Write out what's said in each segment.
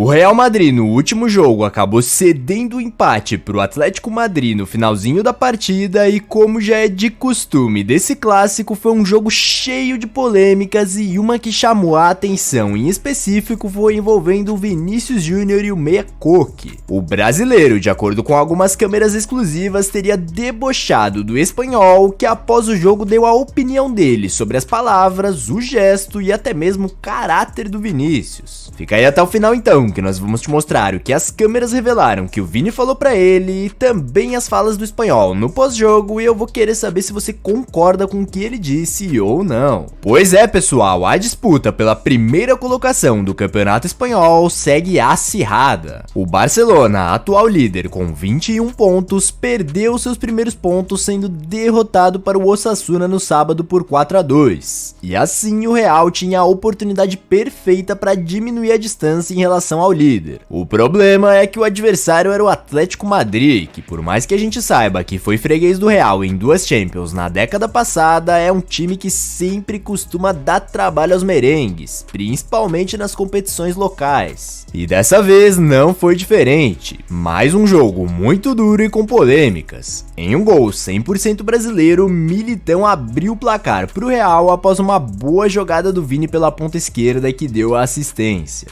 O Real Madrid no último jogo acabou cedendo o empate para o Atlético Madrid no finalzinho da partida e, como já é de costume desse clássico, foi um jogo cheio de polêmicas e uma que chamou a atenção em específico foi envolvendo o Vinícius Júnior e o meia Coque. O brasileiro, de acordo com algumas câmeras exclusivas, teria debochado do espanhol, que após o jogo deu a opinião dele sobre as palavras, o gesto e até mesmo o caráter do Vinícius. Fica aí até o final então, que nós vamos te mostrar o que as câmeras revelaram que o Vini falou pra ele e também as falas do espanhol no pós-jogo, e eu vou querer saber se você concorda com o que ele disse ou não. Pois é, pessoal, a disputa pela primeira colocação do Campeonato Espanhol segue acirrada. O Barcelona, atual líder com 21 pontos, perdeu seus primeiros pontos sendo derrotado para o Osasuna no sábado por 4-2. E assim o Real tinha a oportunidade perfeita para diminuir a distância em relação ao líder. O problema é que o adversário era o Atlético Madrid, que por mais que a gente saiba que foi freguês do Real em 2 Champions na década passada, é um time que sempre costuma dar trabalho aos merengues, principalmente nas competições locais. E dessa vez não foi diferente, mais um jogo muito duro e com polêmicas. Em um gol 100% brasileiro, Militão abriu o placar para o Real após uma boa jogada do Vini pela ponta esquerda que deu a assistência.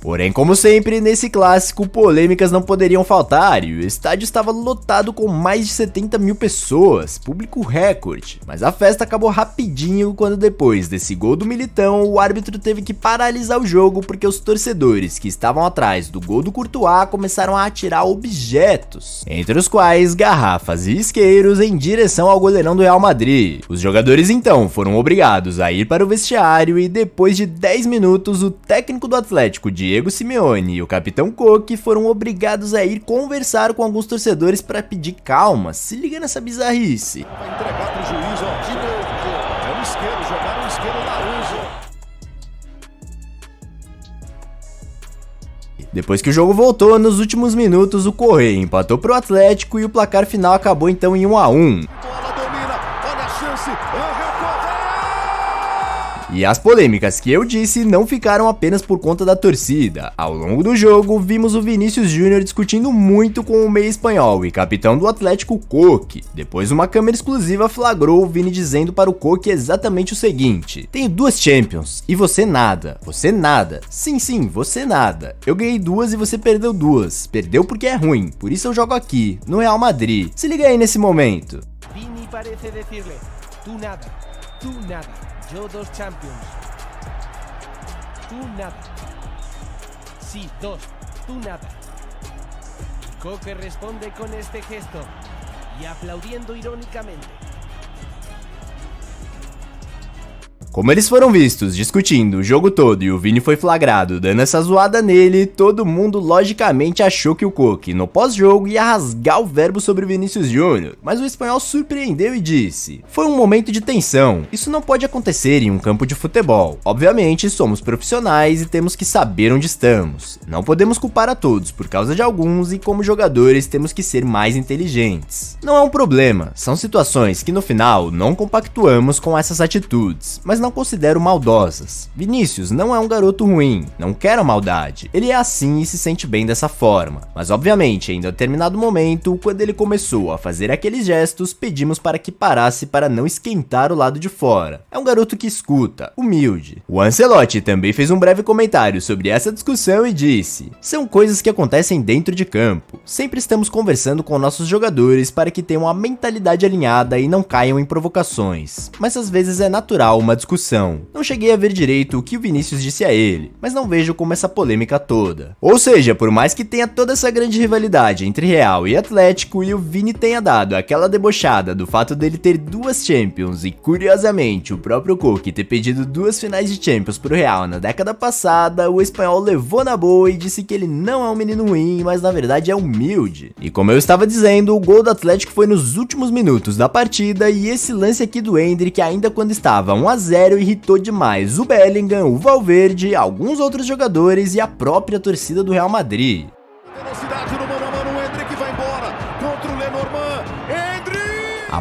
Porém, como sempre, nesse clássico, polêmicas não poderiam faltar e o estádio estava lotado com mais de 70 mil pessoas, público recorde. Mas a festa acabou rapidinho quando depois desse gol do Militão, o árbitro teve que paralisar o jogo porque os torcedores que estavam atrás do gol do Courtois começaram a atirar objetos, entre os quais garrafas e isqueiros em direção ao goleirão do Real Madrid. Os jogadores então foram obrigados a ir para o vestiário e depois de 10 minutos, o técnico do Atlético, Diego Simeone, e o capitão Coque foram obrigados a ir conversar com alguns torcedores para pedir calma. Se liga nessa bizarrice. Vai entregar pro juiz, ó, de novo. É o isqueiro, jogaram o isqueiro laranja. Depois que o jogo voltou, nos últimos minutos o Correia empatou pro Atlético e o placar final acabou então em 1-1. Bola domina, olha a chance, E as polêmicas que eu disse não ficaram apenas por conta da torcida. Ao longo do jogo, vimos o Vinícius Júnior discutindo muito com o meia espanhol e capitão do Atlético, Coque. Depois uma câmera exclusiva flagrou o Vini dizendo para o Coque exatamente o seguinte: tenho 2 Champions e você nada, você nada. Sim, você nada. Eu ganhei 2 e você perdeu 2. Perdeu porque é ruim, por isso eu jogo aqui, no Real Madrid. Se liga aí nesse momento. Vini parece decirle, tú nada, yo 2 Champions. Tú nada. Sí, 2, tú nada. Coque responde con este gesto y aplaudiendo irónicamente. Como eles foram vistos discutindo o jogo todo e o Vini foi flagrado dando essa zoada nele, todo mundo logicamente achou que o Coque no pós-jogo ia rasgar o verbo sobre o Vinícius Júnior, mas o espanhol surpreendeu e disse: foi um momento de tensão, isso não pode acontecer em um campo de futebol. Obviamente somos profissionais e temos que saber onde estamos, não podemos culpar a todos por causa de alguns e como jogadores temos que ser mais inteligentes. Não é um problema, são situações que no final não compactuamos com essas atitudes, mas não considero maldosas. Vinícius não é um garoto ruim, não quer a maldade, ele é assim e se sente bem dessa forma, mas obviamente em determinado momento, quando ele começou a fazer aqueles gestos, pedimos para que parasse para não esquentar o lado de fora. É um garoto que escuta, humilde. O Ancelotti também fez um breve comentário sobre essa discussão e disse: são coisas que acontecem dentro de campo, sempre estamos conversando com nossos jogadores para que tenham a mentalidade alinhada e não caiam em provocações, mas às vezes é natural uma discussão. Não cheguei a ver direito o que o Vinícius disse a ele, mas não vejo como essa polêmica toda. Ou seja, por mais que tenha toda essa grande rivalidade entre Real e Atlético e o Vini tenha dado aquela debochada do fato dele ter 2 Champions e curiosamente o próprio Coque ter pedido 2 finais de Champions pro Real na década passada, o espanhol levou na boa e disse que ele não é um menino ruim, mas na verdade é humilde. E como eu estava dizendo, o gol do Atlético foi nos últimos minutos da partida e esse lance aqui do Endrick ainda quando estava 1-0 irritou demais o Bellingham, o Valverde, alguns outros jogadores e a própria torcida do Real Madrid.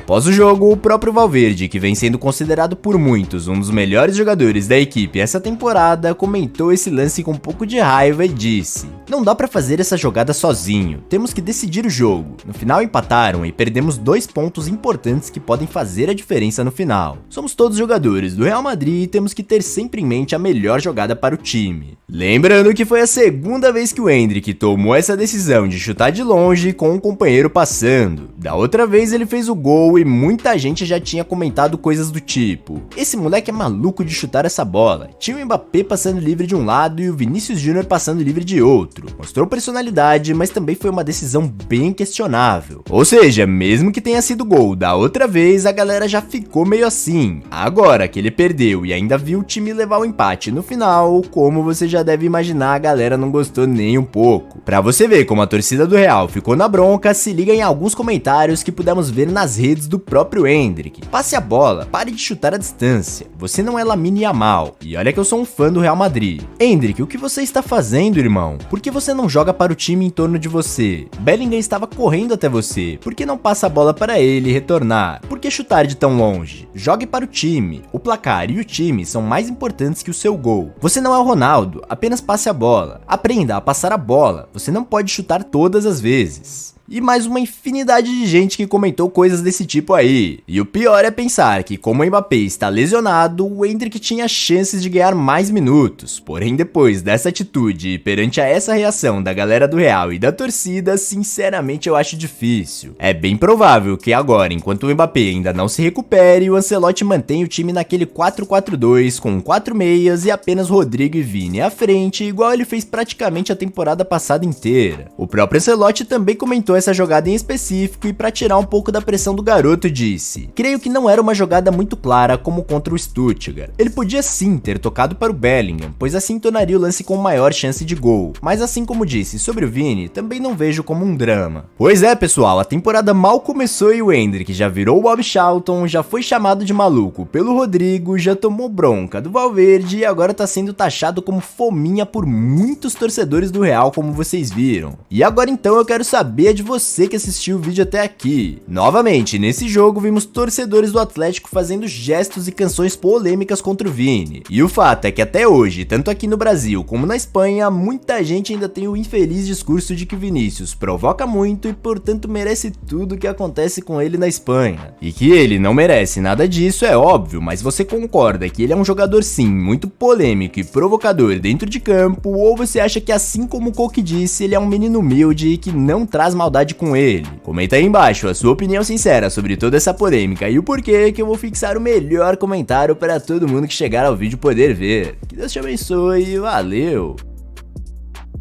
Após o jogo, o próprio Valverde, que vem sendo considerado por muitos um dos melhores jogadores da equipe essa temporada, comentou esse lance com um pouco de raiva e disse: "Não dá pra fazer essa jogada sozinho, temos que decidir o jogo. No final empataram e perdemos 2 pontos importantes que podem fazer a diferença no final. Somos todos jogadores do Real Madrid e temos que ter sempre em mente a melhor jogada para o time." Lembrando que foi a segunda vez que o Endrick tomou essa decisão de chutar de longe com um companheiro passando. Da outra vez ele fez o gol e muita gente já tinha comentado coisas do tipo: "Esse moleque é maluco de chutar essa bola. Tinha o Mbappé passando livre de um lado e o Vinícius Júnior passando livre de outro. Mostrou personalidade, mas também foi uma decisão bem questionável." Ou seja, mesmo que tenha sido gol da outra vez, a galera já ficou meio assim. Agora que ele perdeu e ainda viu o time levar o empate no final, como você já deve imaginar, a galera não gostou nem um pouco. Pra você ver como a torcida do Real ficou na bronca, se liga em alguns comentários que pudemos ver nas redes do próprio Endrick. "Passe a bola, pare de chutar a distância. Você não é Lamine Yamal. E olha que eu sou um fã do Real Madrid. Endrick, o que você está fazendo, irmão? Por que você não joga para o time em torno de você? Bellingham estava correndo até você. Por que não passa a bola para ele retornar? Por que chutar de tão longe? Jogue para o time. O placar e o time são mais importantes que o seu gol. Você não é o Ronaldo, apenas passe a bola. Aprenda a passar a bola. Você não pode chutar todas as vezes." E mais uma infinidade de gente que comentou coisas desse tipo aí. E o pior é pensar que, como o Mbappé está lesionado, o Endrick tinha chances de ganhar mais minutos. Porém, depois dessa atitude e perante a essa reação da galera do Real e da torcida, sinceramente eu acho difícil. É bem provável que agora, enquanto o Mbappé ainda não se recupere, o Ancelotti mantenha o time naquele 4-4-2 com 4 meias e apenas Rodrigo e Vini à frente, igual ele fez praticamente a temporada passada inteira. O próprio Ancelotti também comentou essa jogada em específico e, para tirar um pouco da pressão do garoto, disse: "Creio que não era uma jogada muito clara como contra o Stuttgart. Ele podia sim ter tocado para o Bellingham, pois assim tornaria o lance com maior chance de gol, mas assim como disse sobre o Vini, também não vejo como um drama." Pois é, pessoal, a temporada mal começou e o Endrick já virou o Bob Charlton, já foi chamado de maluco pelo Rodrigo, já tomou bronca do Valverde e agora tá sendo taxado como fominha por muitos torcedores do Real, como vocês viram. E agora então eu quero saber de você que assistiu o vídeo até aqui. Novamente, nesse jogo vimos torcedores do Atlético fazendo gestos e canções polêmicas contra o Vini. E o fato é que até hoje, tanto aqui no Brasil como na Espanha, muita gente ainda tem o infeliz discurso de que Vinícius provoca muito e portanto merece tudo que acontece com ele na Espanha. E que ele não merece nada disso é óbvio, mas você concorda que ele é um jogador sim, muito polêmico e provocador dentro de campo, ou você acha que, assim como o Coque disse, ele é um menino humilde e que não traz maldade com ele? Comenta aí embaixo a sua opinião sincera sobre toda essa polêmica e o porquê, que eu vou fixar o melhor comentário para todo mundo que chegar ao vídeo poder ver. Que Deus te abençoe e valeu!